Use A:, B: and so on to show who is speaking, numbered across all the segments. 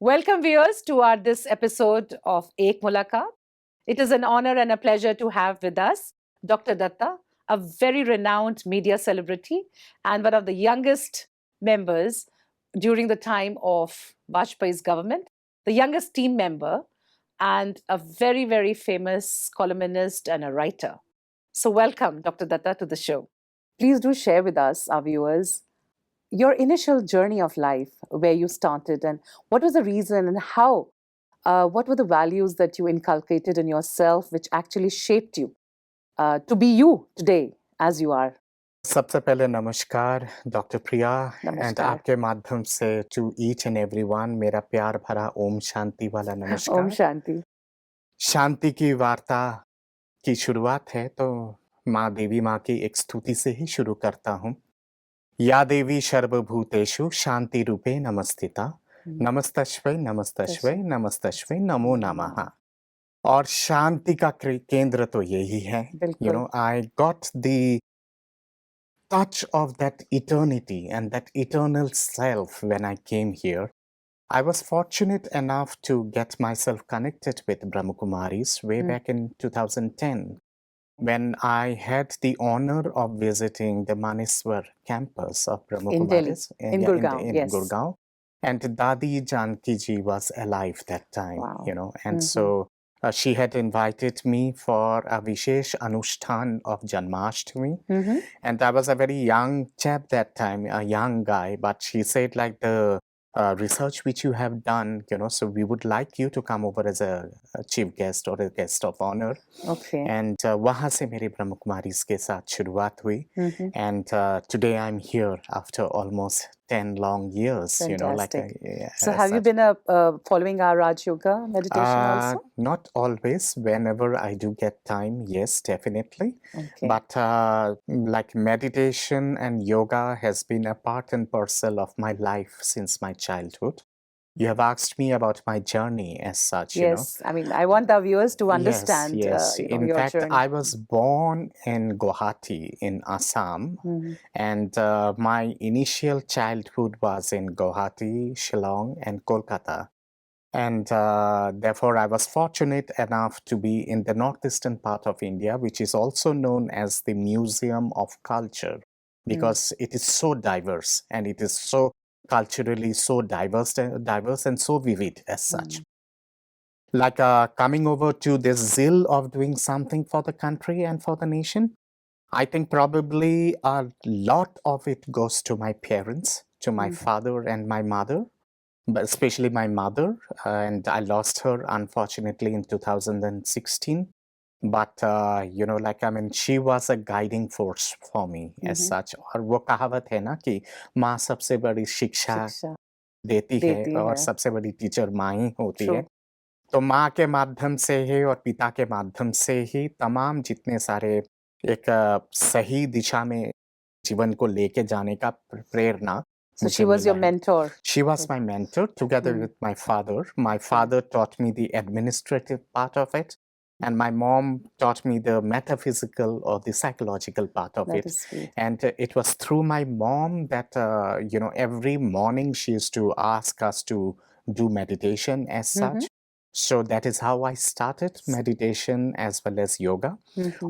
A: Welcome viewers to our this episode of Ek Mulaqat. It is an honor and a pleasure to have with us Dr. Dutta, a very renowned media celebrity and one of the youngest members during the time of Vajpayee's government, the youngest team member, and a very, very famous columnist and a writer. So welcome, Dr. Dutta, to the show. Please do share with us, our viewers, your initial journey of life, where you started, and what was the reason and how, what were the values that you inculcated in yourself, which actually shaped you to be you today as you are.
B: सबसे पहले नमस्कार doctor Priya and
A: नमस्कार।
B: आपके माध्यम से to each and everyone मेरा प्यार भरा ओम शांति वाला नमस्कार।
A: ओम शांति।
B: शांति की वार्ता की शुरुआत है तो माँ देवी माँ की एक स्तुति से ही शुरू करता हूँ। या देवी सर्वभूतेषु शांति रूपे नमस्तिता, नमस्तस्मै नमस्तस्मै नमस्तस्मै नमो नमः। और शांति का केंद्र तो यही है। You know I got the touch of that eternity and that eternal self when I came here. I was fortunate enough to get myself connected with Brahmakumaris way back in 2010 when I had the honor of visiting the Maneswar campus of Brahmakumaris
A: in Gurgaon, yes.
B: Gurgaon. And Dadi Janki ji was alive that time,
A: Wow.
B: you know, and so she had invited me for a Vishesh Anushtan of Janmashtami. And I was a very young chap that time, a young guy, but she said like the research which you have done, you know, so we would like you to come over as a chief guest or a guest of honor.
A: Okay.
B: And वहाँ से मेरी ब्रह्मकुमारीज के साथ शुरुआत हुई. And today I'm here after almost 10 long years.
A: Fantastic.
B: You know, like
A: so have you been following our rajyoga meditation also?
B: Not always. Whenever I do get time, yes, definitely.
A: Okay.
B: But like meditation and yoga has been a part and parcel of my life since my childhood. You have asked me about my journey as such,
A: yes,
B: you know.
A: I mean, I want our viewers to understand
B: Yes. In
A: your
B: fact,
A: journey.
B: I was born in Guwahati in Assam, and my initial childhood was in Guwahati, Shillong, and Kolkata. And therefore, I was fortunate enough to be in the northeastern part of India, which is also known as the Museum of Culture, because it is so diverse and it is so culturally so diverse and so vivid as such. Like coming over to this zeal of doing something for the country and for the nation, I think probably a lot of it goes to my parents, to my father and my mother, but especially my mother, and I lost her unfortunately in 2016. But you know, like I mean, she was a guiding force for me as such. और वो कहावत है ना कि माँ सबसे बड़ी शिक्षा देती है और सबसे बड़ी टीचर माँ ही होती है. तो माँ के माध्यम से ही और पिता के माध्यम से ही तमाम जितने सारे एक सही दिशा में जीवन को लेके जाने का प्रेरणा.
A: So she was your mentor.
B: She was my mentor together with my father. My father taught me the administrative part of it, and my mom taught me the metaphysical or the psychological part of it. And it was through my mom that, you know, every morning she used to ask us to do meditation as such. So that is how I started meditation as well as yoga.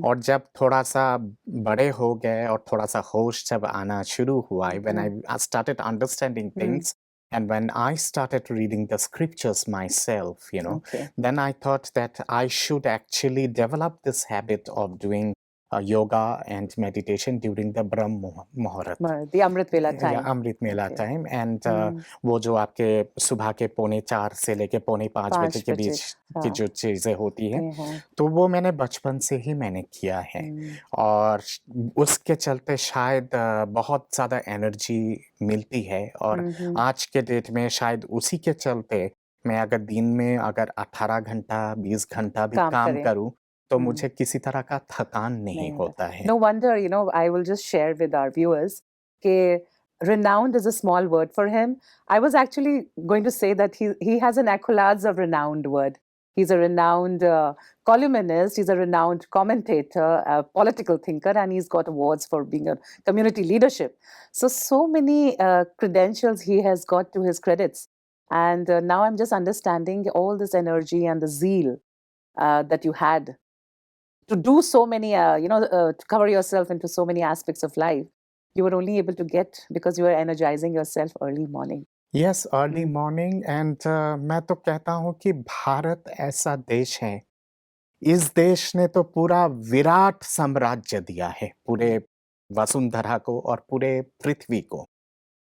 B: और जब थोड़ा सा बड़े हो गए और थोड़ा सा होश जब आना शुरू हुआ, when I started understanding things and when I started reading the scriptures myself, you know, then I thought that I should actually develop this habit of doing yoga and meditation during the Brahma Muhurat.
A: The Amrit Vela time.
B: Yeah, Amrit Vela time. And वो जो आपके सुबह के 4:45 से लेके 4:45 बजे के बीच की जो चीज़ें होती हैं, तो वो मैंने बचपन से ही मैंने किया है. और उसके चलते शायद बहुत ज़्यादा एनर्जी मिलती है. और आज के डेट में शायद उसी के चलते मैं अगर दिन में अगर 18 घंटा 20 घंटा भी काम करूं तो मुझे किसी तरह का थकान नहीं होता है.
A: No wonder, you know, I will just share with our viewers that renowned is a small word for him. I was actually going to say that he has an accolades of renowned word. He's a renowned columnist, he's a renowned commentator, a political thinker, and he's got awards for being a community leadership. So many credentials he has got to his credits. And now I'm just understanding all this energy and the zeal that you had to do so many, to cover yourself into so many aspects of life. You were only able to get because you were energizing yourself early morning.
B: Yes early morning and मैं तो कहता हूँ कि भारत ऐसा देश है, इस देश ने तो पूरा विराट साम्राज्य दिया है पूरे वसुंधरा को और पूरे पृथ्वी को।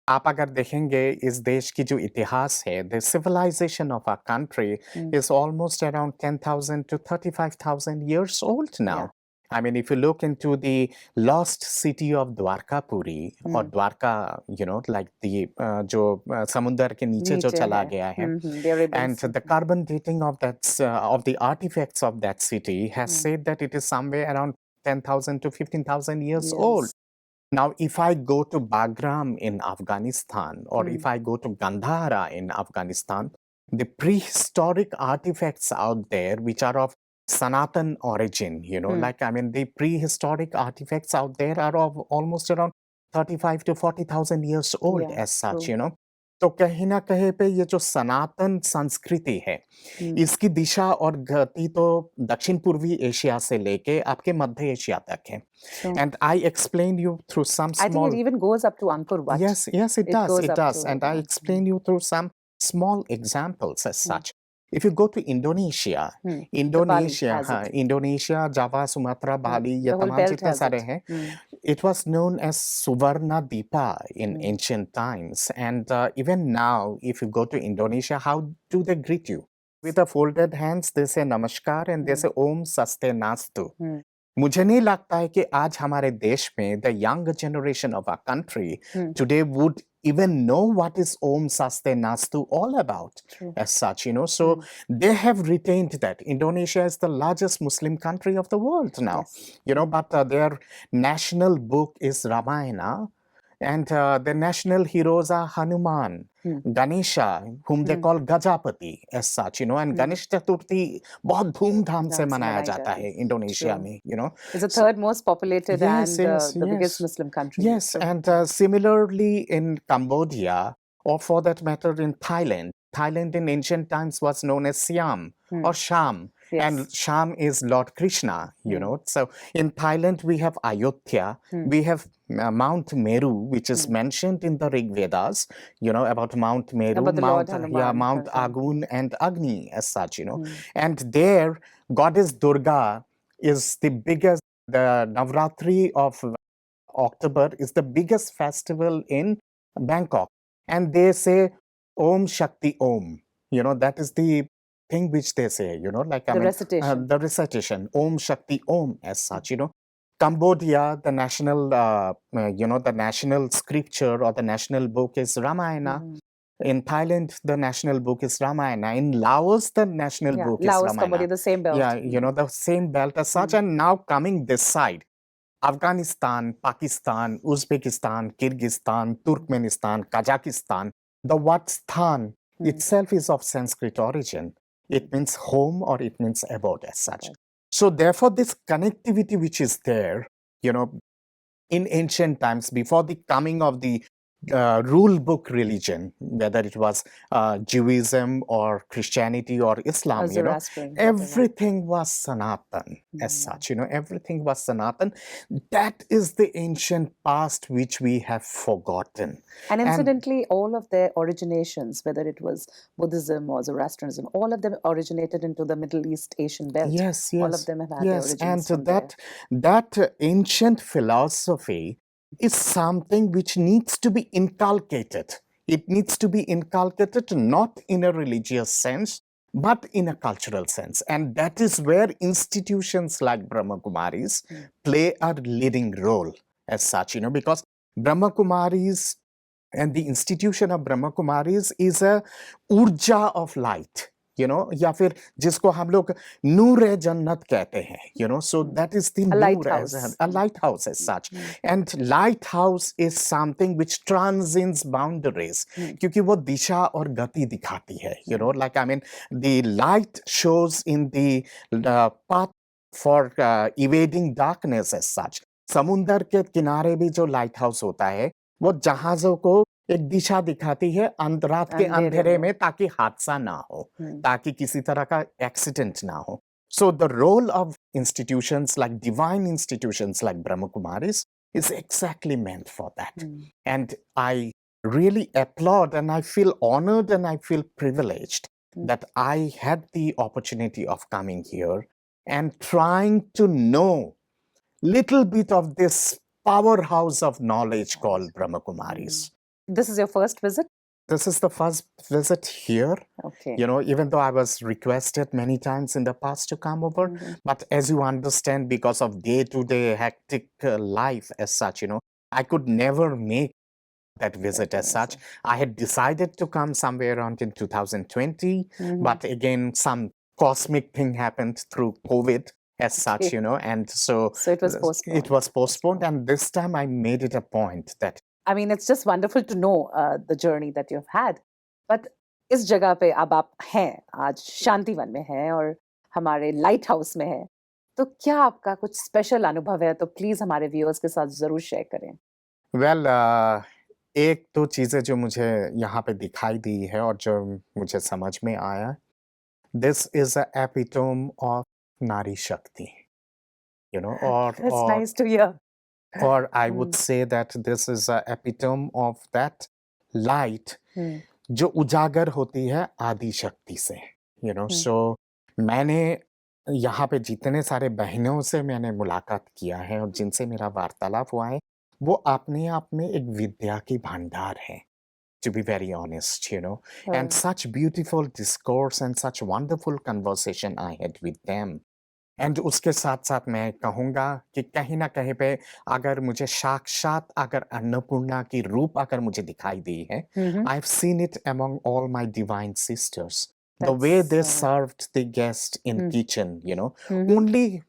B: आप अगर देखेंगे इस देश की जो इतिहास है, the civilisation of our country is almost around 10,000 to 35,000 years old now.
A: Yeah.
B: I mean, if you look into the lost city of Dwarkapuri or Dwarka, like the जो समुंदर के नीचे जो चला गया है, and the carbon dating of of the artifacts of that city has said that it is somewhere around 10,000 to 15,000 years old. Now, if I go to Bagram in Afghanistan, or if I go to Gandhara in Afghanistan, the prehistoric artifacts out there, which are of Sanatan origin, the prehistoric artifacts out there are of almost around 35 to 40,000 years old as such, तो कहीं ना कहीं पे ये जो सनातन संस्कृति है, इसकी दिशा और गति तो दक्षिण पूर्वी एशिया से लेके आपके मध्य एशिया तक है. And I explained you through some small...
A: I think it even goes up to Angkor Wat.
B: Yes, it does. And I explained you through some small examples as such. If you go to Indonesia, Indonesia, Java, Sumatra, Bali, ये तमाम जितने सारे हैं, it was known as Suvarnadweepa in ancient times. And even now, if you go to Indonesia, how do they greet you? With the folded hands, they say Namaskar and they say Om Saste Nastu. मुझे नहीं लगता है कि आज हमारे देश में the young generation of our country today would even know what is Om Saste Nastu all about. As such, so they have retained that. Indonesia is the largest Muslim country of the world now, but their national book is Ramayana, and the national heroes are Hanuman, Ganesha, whom they call Gajapati as such, and Ganesh Chaturthi बहुत धूमधाम से मनाया जाता है Indonesia में,
A: It's the third most populated and the biggest Muslim country.
B: Yes, and similarly in Cambodia, or for that matter in Thailand. Thailand in ancient times was known as Siam or Sham. Yes. And Sham is Lord Krishna, So in Thailand, we have Ayodhya, we have Mount Meru, which is mentioned in the Rig Vedas, about Mount Meru, Mount Agun and Agni as such, And there, Goddess Durga is the biggest, the Navratri of October is the biggest festival in Bangkok. And they say, Om Shakti Om, that is the thing which they say,
A: recitation.
B: The recitation, Om Shakti Om as such, Cambodia, the national, the national scripture or the national book is Ramayana. In Thailand, the national book is Ramayana. In Laos, the national book is Ramayana.
A: Cambodia, the same belt.
B: Yeah, the same belt as such. And now coming this side, Afghanistan, Pakistan, Uzbekistan, Kyrgyzstan, Turkmenistan, Kazakhstan, the word Sthan itself is of Sanskrit origin. It means home or it means abode as such. So therefore, this connectivity which is there, in ancient times, before the coming of the rule book religion, whether it was Judaism or Christianity or Islam, everything was Sanatan as such, everything was Sanatan. That is the ancient past which we have forgotten.
A: And incidentally, all of their originations, whether it was Buddhism or Zoroastrianism, all of them originated into the Middle East Asian belt.
B: Yes.
A: All of them have had their origins
B: and that ancient philosophy is something which needs to be inculcated. It needs to be inculcated not in a religious sense, but in a cultural sense. And that is where institutions like Brahmakumaris play a leading role as such, because Brahmakumaris and the institution of Brahmakumaris is a urja of light. या फिर जिसको हम लोग नूर जन्नत कहते हैं, so that is the a lighthouse as such. And lighthouse is something which transcends boundaries, क्योंकि वो दिशा और गति दिखाती है, the light shows in the path for evading darkness as such. समुंदर के किनारे भी जो lighthouse होता है, वो जहाजों को एक दिशा दिखाती है रात के अंधेरे में, ताकि हादसा ना हो, ताकि किसी तरह का एक्सीडेंट ना हो. So the role of institutions like divine institutions like Brahmakumaris is exactly meant for that. And I really applaud and I feel honored and I feel privileged that I had the opportunity of coming here and trying to know little bit of this powerhouse of knowledge called Brahmakumaris.
A: This is your first visit?
B: This is the first visit here.
A: Okay.
B: You know, even though I was requested many times in the past to come over, but as you understand, because of day-to-day hectic life as such, you know, I could never make that visit as such. I had decided to come somewhere around in 2020, but again, some cosmic thing happened through COVID as such, you know, and so
A: it was postponed.
B: It was postponed, and this time I made it a point that
A: I mean, it's just wonderful to know the journey that you've had. But इस जगह पे अब आप हैं, आज शांतिवन में हैं और हमारे लाइट हाउस में हैं, तो क्या आपका कुछ स्पेशल अनुभव है? तो प्लीज हमारे व्यूअर्स के साथ जरूर शेयर करें.
B: वेल एक दो चीजें जो मुझे यहाँ पे दिखाई दी है और जो मुझे समझ में आया, this is a epitome of नारी शक्ति, you know,
A: That's nice to hear.
B: Or I would say that this is a epitome of that light जो उजागर होती है आदि शक्ति से, you know. So मैंने यहाँ पे जितने सारे बहनों से मैंने मुलाकात किया है और जिनसे मेरा वार्तालाप हुआ है, वो अपने आप में एक विद्या की भंडार है, to be very honest, you know. And such beautiful discourse and such wonderful conversation I had with them. And उसके साथ साथ मैं कहूँगा कि कहीं ना कहीं पे अगर मुझे साक्षात अगर अन्नपूर्णा की रूप अगर मुझे दिखाई दी है, I have seen it among all my divine sisters, the way they served the guest in kitchen, you know, only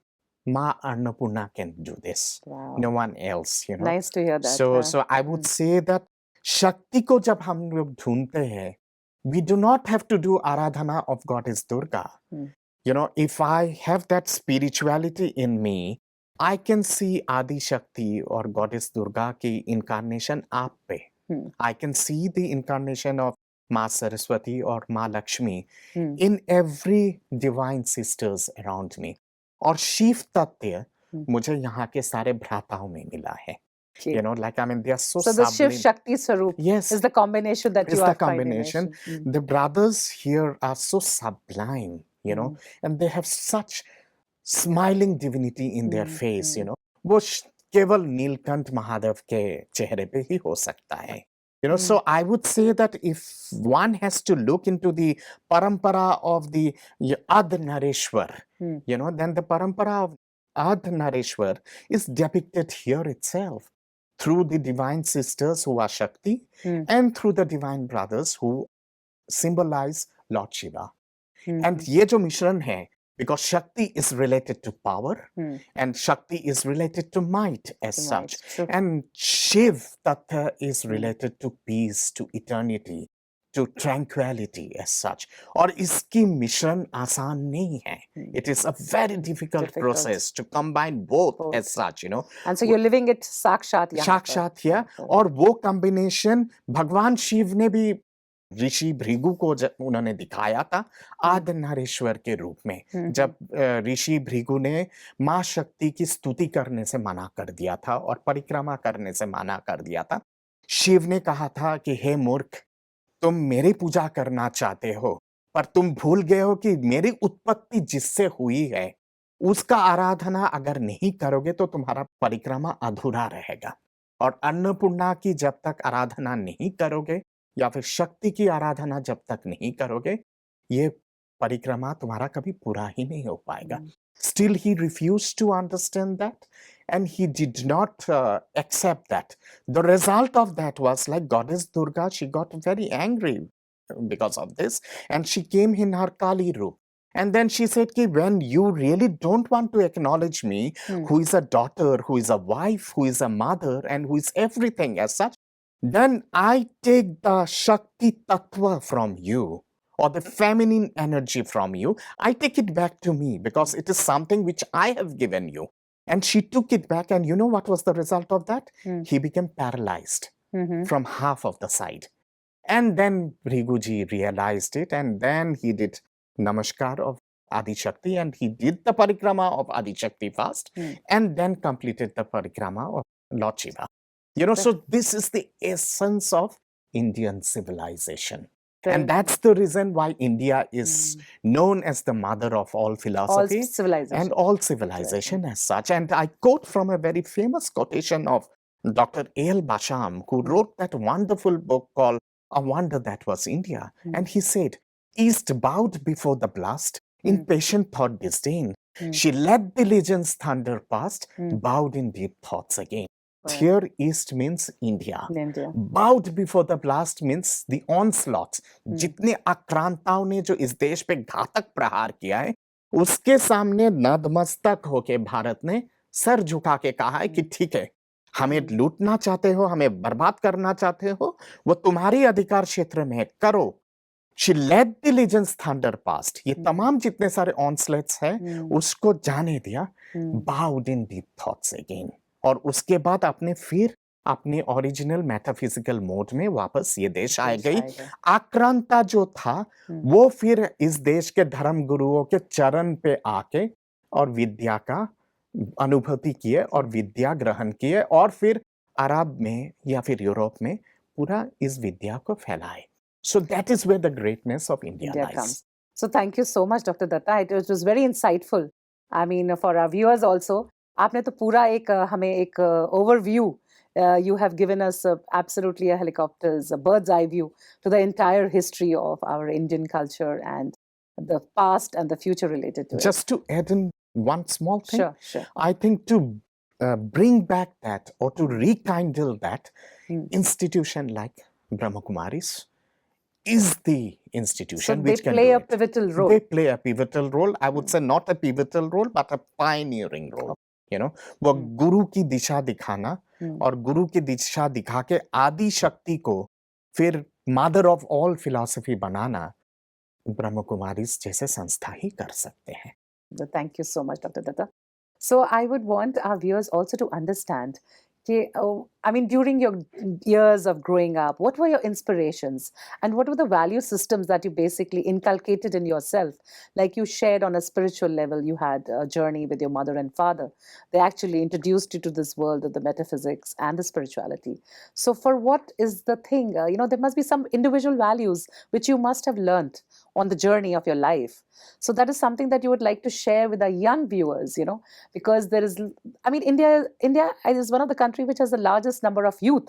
B: Maa Annapurna can do this, no one else, you know.
A: Nice to hear that.
B: So I would say that Shakti को जब हम लोग ढूंढते हैं, we do not have to aradhana of Goddess Durga. You know, if I have that spirituality in me, I can see Adi Shakti or Goddess Durga ki incarnation aap pe. I can see the incarnation of Ma Saraswati or Ma Lakshmi in every divine sisters around me. और शिव तत्व मुझे यहाँ के सारे भ्राताओं में मिला है. You know, like, I mean, they are so
A: the Shiv Shakti Swaroop,
B: yes,
A: is the combination that you are
B: the combination. The brothers here are so sublime, you know, and they have such smiling divinity in their face, you know. वो केवल नीलकंठ महादेव के चेहरे पे ही हो सकता है. You know, so I would say that if one has to look into the parampara of the Ardhanareshwar, you know, then the parampara of Ardhanareshwar is depicted here itself through the divine sisters who are Shakti and through the divine brothers who symbolize Lord Shiva. And ये जो मिश्रण है, because Shakti is related to power and Shakti is related to might as such. And Shiv Tattva is related to peace, to eternity, to tranquility as such. और इसकी मिश्रण आसान नहीं है. It is a very difficult process to combine both as such, you know.
A: And so you're living it साक्षात यहाँ पर.
B: साक्षात here. और वो combination भगवान शिव ने भी ऋषि भृगु को उन्होंने दिखाया था आर्धनारीश्वर के रूप में, जब ऋषि भृगु ने माँ शक्ति की स्तुति करने से मना कर दिया था और परिक्रमा करने से मना कर दिया था. शिव ने कहा था कि हे मूर्ख, तुम मेरी पूजा करना चाहते हो, पर तुम भूल गए हो कि मेरी उत्पत्ति जिससे हुई है उसका आराधना अगर नहीं करोगे तो तुम्हारा परिक्रमा अधूरा रहेगा. और अन्नपूर्णा की जब तक आराधना नहीं करोगे या फिर शक्ति की आराधना जब तक नहीं करोगे, ये परिक्रमा तुम्हारा कभी पूरा ही नहीं हो पाएगा. Still he refused to understand that and he did not accept that. The result of that was like Goddess Durga, she got very angry because of this and she came in her Kali roop. And then she said, ki, when you really don't want to acknowledge me, who is a daughter, who is a wife, who is a mother, and who is everything as such, then I take the Shakti Tattva from you, or the feminine energy from you. I take it back to me because it is something which I have given you. And she took it back, and you know what was the result of that? He became paralyzed. from half of the side. And then Bhriguji realized it, and then he did Namaskar of Adi Shakti, and he did the parikrama of Adi Shakti first, and then completed the parikrama of Lord Shiva. So this is the essence of Indian civilization. And that's the reason why India is known as the mother of all philosophy and all civilization as such. And I quote from a very famous quotation of Dr. A.L. Basham, who wrote that wonderful book called A Wonder That Was India. And he said, East bowed before the blast, in patient thought disdain. She let the legion's thunder past, bowed in deep thoughts again. Here East means India. Bowed before the blast means the onslaughts. जितने आक्रांताओं ने जो इस देश पे घातक प्रहार किया है, उसके सामने नतमस्तक होके भारत ने सर झुका के कहा है कि ठीक है, हमें लूटना चाहते हो, हमें बर्बाद करना चाहते हो, वो तुम्हारे अधिकार क्षेत्र में है, करो. She led the legion's thunder past. ये तमाम जितने सारे onslaughts हैं, उसको जाने दिया. Bowed in deep thoughts again. और उसके बाद आपने फिर अपने ओरिजिनल मेटाफिजिकल मोड में वापस ये देश आ गई. आक्रांता जो था वो फिर इस देश के धर्म गुरुओं के चरण पे आके और विद्या का अनुभूति किए और विद्या ग्रहण किए और फिर अरब में या फिर यूरोप में पूरा इस विद्या को फैलाए. So that is where the greatness of India lies.
A: Comes. So thank you so much, Dr. Datta. It was very insightful. I mean, for our viewers also, आपने तो पूरा एक हमें एक overview. You have given us absolutely a helicopter's a bird's eye view to the entire history of our Indian culture and the past and the future related to it.
B: Just to add in one small thing,
A: sure.
B: I think to bring back that or to rekindle that institution like Brahmakumaris is the institution which can do it.
A: They play a pivotal role.
B: They play a pivotal role. I would say not a pivotal role, but a pioneering role. वो गुरु की दिशा दिखाना और गुरु की दिशा दिखा के आदि शक्ति को फिर मदर ऑफ ऑल फिलॉसफी बनाना ब्रह्मकुमारीज जैसे संस्था ही कर सकते हैं.
A: Thank you so much, Dr. Datta. So I would want our viewers also to understand, I mean, during your years of growing up, what were your inspirations and what were the value systems that you basically inculcated in yourself? Like you shared on a spiritual level, you had a journey with your mother and father. They actually introduced you to this world of the metaphysics and the spirituality. So for what is the thing? There must be some individual values which you must have learned on the journey of your life. So that is something that you would like to share with our young viewers, because there is, I mean, India is one of the countries which has the largest number of youth.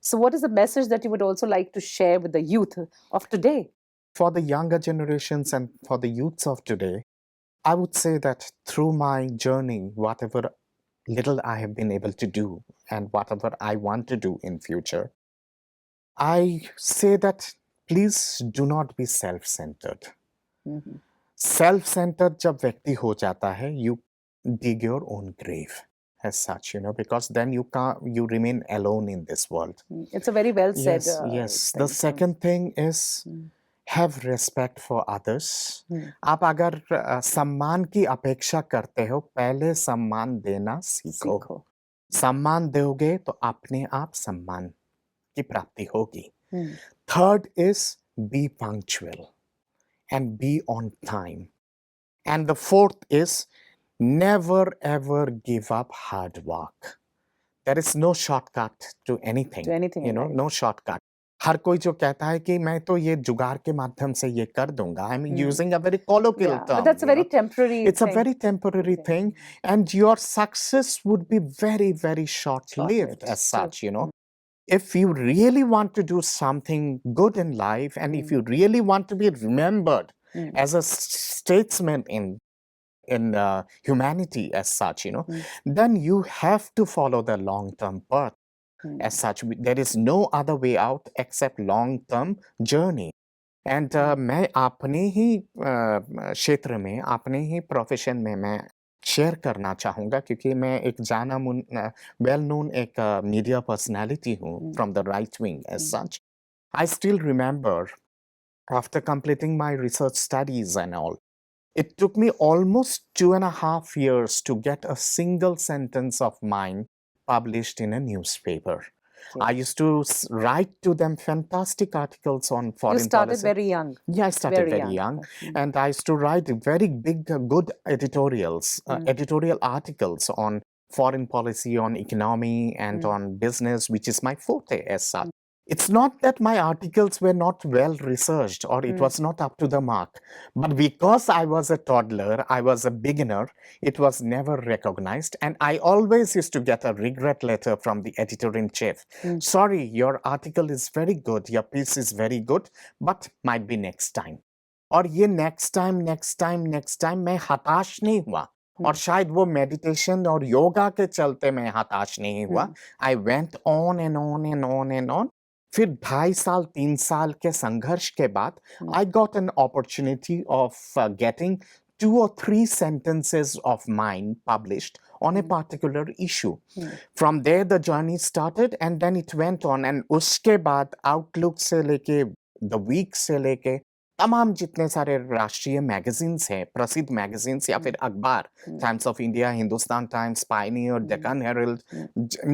A: So what is the message that you would also like to share with the youth of today?
B: For the younger generations and for the youths of today, I would say that through my journey, whatever little I have been able to do and whatever I want to do in future, I say that please do not be self-centered. Self-centered जब व्यक्ति हो जाता है, you dig your own grave as such, because then you remain alone in this world.
A: It's a very well said.
B: Yes. The second thing is have respect for others. आप अगर सम्मान की अपेक्षा करते हो, पहले सम्मान देना सीखो. सम्मान दोगे तो अपने आप सम्मान की प्राप्ति होगी. Third is be punctual and be on time. And the fourth is never ever give up hard work. There is no shortcut to anything. No shortcut. हर कोई जो कहता है कि मैं तो ये जुगाड़ के माध्यम से ये कर दूंगा. I'm using a very colloquial term.
A: But that's a very temporary
B: It's a very temporary thing. And your success would be very, very short-lived as such, If you really want to do something good in life and if you really want to be remembered as a statesman in humanity as such, then you have to follow the long-term path. As such, there is no other way out except long-term journey. And मैं अपने ही क्षेत्र में, अपने ही profession में मैं share करना चाहूँगा क्योंकि मैं एक वेल नोन एक मीडिया पर्सनालिटी हूँ from the right wing as such. I still remember after completing my research studies and all, it took me almost 2.5 years to get a single sentence of mine published in a newspaper. I used to write to them fantastic articles on foreign
A: You started
B: policy.
A: very young.
B: Yeah, I started very young. And I used to write very big, good editorials, editorial articles on foreign policy, on economy, and on business, which is my forte as such. It's not that my articles were not well researched or it was not up to the mark, but because I was a toddler, I was a beginner, it was never recognized. And I always used to get a regret letter from the editor-in-chief. Sorry, your article is very good, your piece is very good, but might be next time. और ये next time मैं हताश नहीं हुआ और शायद वो meditation और yoga के चलते मैं हताश नहीं हुआ. I went on and on and on and on. फिर 2.5 साल 3 साल के संघर्ष के बाद I got an opportunity of getting 2 or 3 sentences of mine published on a particular issue. From there the journey started and then it went on, and उसके बाद Outlook से लेके The Week से लेके तमाम जितने सारे राष्ट्रीय मैगजीन्स हैं, प्रसिद्ध मैगजीन्स या फिर अखबार, Times of India, Hindustan Times, Pioneer, Deccan Herald,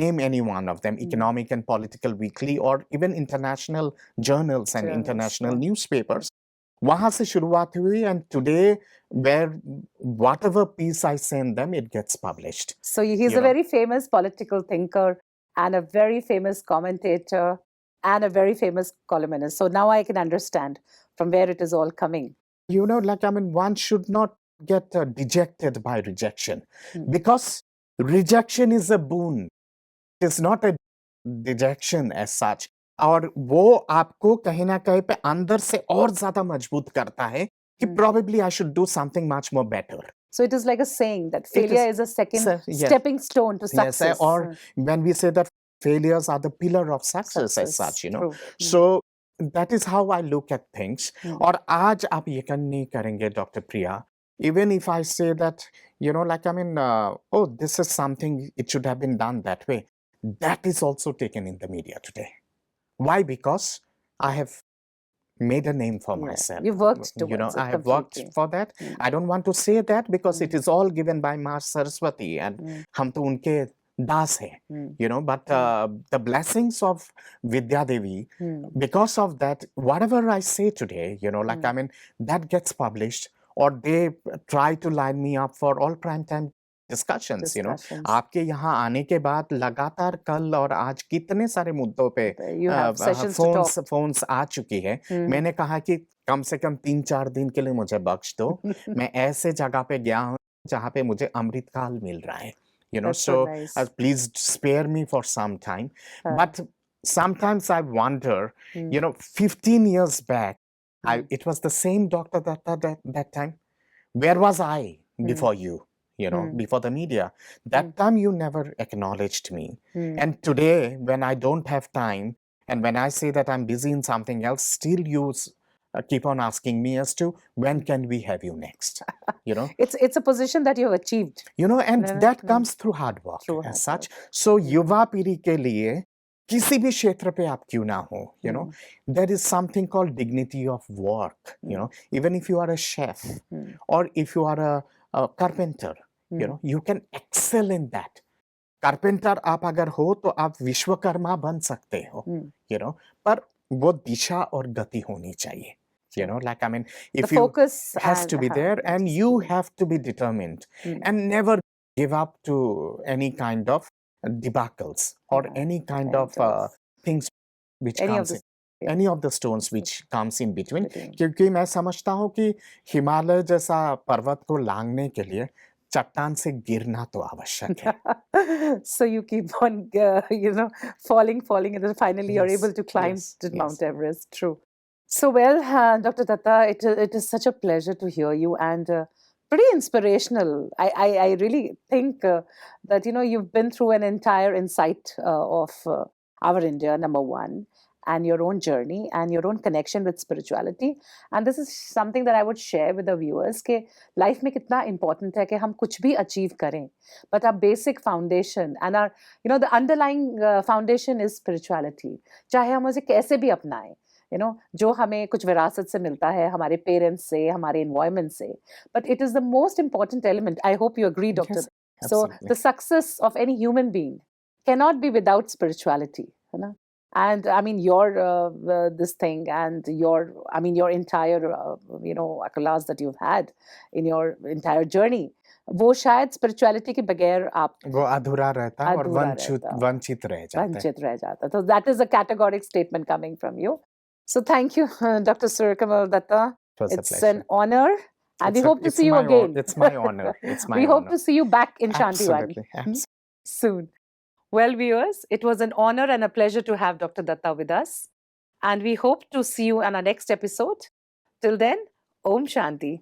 B: name any one of them, economic and political weekly, or even international journals and international newspapers. वहां से शुरुआत हुई, and today where whatever piece I send them, it gets published.
A: So he's a very famous political thinker and a very famous commentator and a very famous columnist. So now I can understand from where it is all coming.
B: You know, like, I mean, one should not get dejected by rejection, because rejection is a boon. It is not a dejection as such. और वो आपको कहीं ना कहीं पे अंदर से और ज्यादा मजबूत करता है कि probably I should do something much more better.
A: So it is like a saying that failure is a second stepping stone to success.
B: Yes, or when we say that failures are the pillar of success as such, you know. So that is how I look at things. और आज आप यकीन नहीं करेंगे, Dr. Priya, even if I say that, you know, like, I mean, oh, this is something, it should have been done that way. That is also taken in the media today. Why? Because I have made a name for myself.
A: You've worked towards
B: you know,
A: it
B: I have
A: completely.
B: worked for that. I don't want to say that because it is all given by Ma Saraswati, and हम तो उनके दास हैं, you know, but the blessings of Vidya Devi, because of that, whatever I say today, you know, like, I mean, that gets published, or they try to line me up for all prime time discussions, you know. आपके यहाँ आने के बाद लगातार कल और आज कितने सारे मुद्दों पे फोन्स आ चुकी है. मैंने कहा कि कम से कम 3-4 दिन के लिए मुझे बख्श दो. मैं ऐसे जगह पे गया हूँ जहाँ पे मुझे अमृत काल मिल रहा है, you know. So please spare me for some time. But sometimes I wonder, you know, 15 years back, it was the same Dr. Datta that time. Where was I before you? You know, before the media. That time you never acknowledged me. And today, when I don't have time, and when I say that I'm busy in something else, still you keep on asking me as to when can we have you next? You know,
A: it's a position that you have achieved.
B: You know, and that comes through hard work as such. So युवा पीढ़ी के लिए किसी भी क्षेत्र पे आप क्यों ना हो, you know, there is something called dignity of work. You know, even if you are a chef or if you are a carpenter, you know, you can excel in that. Carpenter आप अगर हो तो आप विश्वकर्मा बन सकते हो, you know, पर वो दिशा और गति होनी चाहिए. You know, like, I mean, if
A: the focus
B: has to be there, and you have to be determined and never give up to any kind of debacles or any kind of things which comes in. Any of the stones which comes in between. क्योंकि मैं समझता हूँ कि हिमालय जैसा पर्वत को लांघने के लिए चट्टान से गिरना तो आवश्यक है.
A: So you keep on, you know, falling, and then finally you're able to climb to Mount Everest. True. So well, Dr. Datta, it is such a pleasure to hear you, and pretty inspirational. I really think that, you know, you've been through an entire insight of our India, number one, and your own journey and your own connection with spirituality. And this is something that I would share with the viewers, कि life में कितना important है कि हम कुछ भी achieve करें, but our basic foundation and our, you know, the underlying foundation is spirituality. चाहे हम उसे कैसे भी अपनाएं, you know, जो हमें कुछ विरासत से मिलता है, हमारे parents से, हमारे environment से, but it is the most important element. I hope you agree, Doctor.
B: Yes,
A: so the success of any human being cannot be without spirituality. है ना? And I mean, this thing and your entire, accolades that you've had in your entire journey, वो शायद spirituality के बगैर आप
B: वो अधूरा रहता और
A: अधूरा
B: वंचित
A: रहता,
B: वंचित रह जाते हैं।
A: वंचित रह जाता. So that is a categoric statement coming from you. So thank you, Dr. Suvrokamal Dutta.
B: It was a
A: It's
B: pleasure.
A: an honor, and we hope to
B: It's
A: see you
B: my
A: again.
B: It's my honor. It's my
A: We hope
B: honor.
A: to see you back in Shantiwani
B: Absolutely. Absolutely.
A: soon. Well, viewers, it was an honor and a pleasure to have Dr. Datta with us. And we hope to see you on our next episode. Till then, Om Shanti.